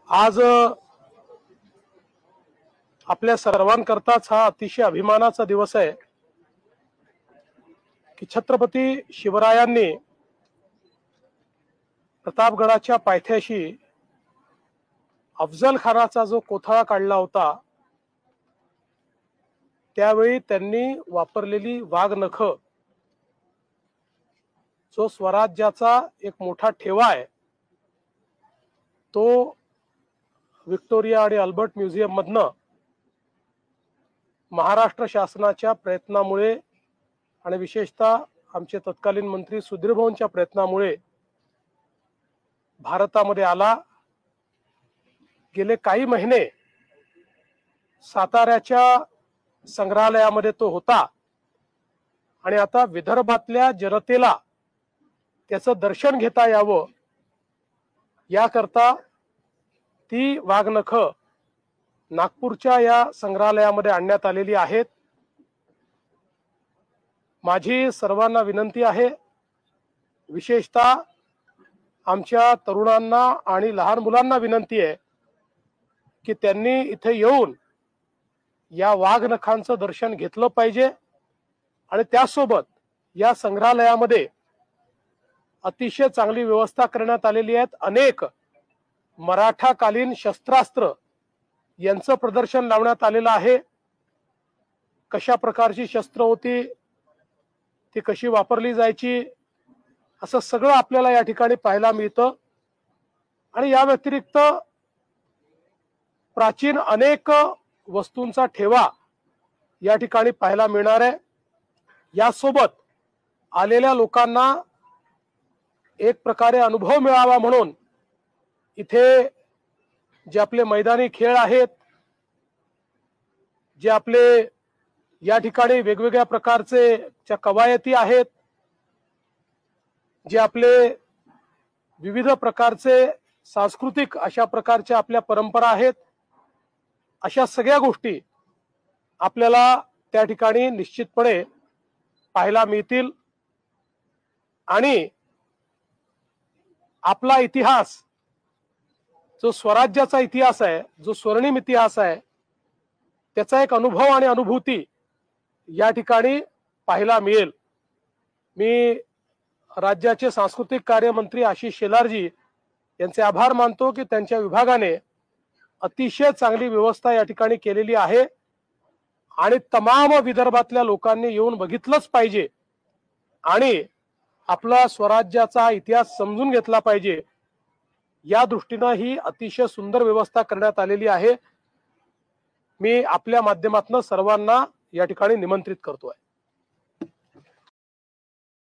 आज आपल्या सर्वांकरताच हा अतिशय अभिमानाचा दिवस आहे की छत्रपती शिवरायांनी प्रतापगडाच्या पायथ्याशी अफजल खानाचा जो कोथळा काढला होता त्यावेळी त्यांनी वापरलेली वाघनख जो स्वराज्याचा एक मोठा ठेवा आहे तो विक्टोरिया आणि अल्बर्ट म्युझियम मधनं महाराष्ट्र शासनाच्या प्रयत्नामुळे आणि विशेषतः आमचे तत्कालीन मंत्री सुधीर भाऊंच्या प्रयत्नामुळे भारतामध्ये आला। गेले काही महिने साताऱ्याच्या संग्रहालयामध्ये तो होता आणि आता विदर्भातल्या जनतेला त्याचं दर्शन घेता यावं याकरता ती वाघनख नागपूरच्या या संग्रहालयामध्ये आणण्यात आलेली आहेत। माझी सर्वांना विनंती आहे, विशेषतः आमच्या तरुणांना आणि लहान मुलांना विनंती आहे की त्यांनी इथे येऊन या वाघनखांचं दर्शन घेतलं पाहिजे आणि त्यासोबत या संग्रहालयामध्ये अतिशय चांगली व्यवस्था करण्यात आलेली आहे। अनेक मराठाकालीन शस्त्रास्त्र यांचं प्रदर्शन लावण्यात आलेलं आहे। कशा प्रकारची शस्त्र होती, ती कशी वापरली जायची, असं सगळं आपल्याला या ठिकाणी पाहायला मिळतं। आणि या व्यतिरिक्त प्राचीन अनेक वस्तूंचा ठेवा या ठिकाणी पाहायला मिळणार आहे। यासोबत आलेल्या लोकांना एक प्रकारे अनुभव मिळावा म्हणून इथे जे आपले मैदानी खेळ आहेत, जे आपले या ठिकाणी वेगवेगळ्या प्रकारचे ज्या कवायती आहेत, जे आपले विविध प्रकारचे सांस्कृतिक अशा प्रकारच्या आपल्या परंपरा आहेत, अशा सगळ्या गोष्टी आपल्याला त्या ठिकाणी निश्चितपणे पाहायला मिळतील। आणि आपला इतिहास जो स्वराज्याचा इतिहास आहे, जो स्वर्णिम इतिहास आहे, त्याचा एक अनुभव आणि अनुभूती या ठिकाणी पाहायला मिळेल। मी राज्याचे सांस्कृतिक कार्य मंत्री आशिष शेलारजी यांचे आभार मानतो की त्यांच्या विभागाने अतिशय चांगली व्यवस्था या ठिकाणी केलेली आहे आणि तमाम विदर्भातल्या लोकांनी येऊन बघितलंच पाहिजे आणि आपला स्वराज्याचा इतिहास समजून घेतला पाहिजे। या दृष्टीने ही अतिशय सुंदर व्यवस्था करण्यात आलेली आहे। मी आपल्या माध्यमातून सर्वांना या ठिकाणी निमंत्रित करतोय।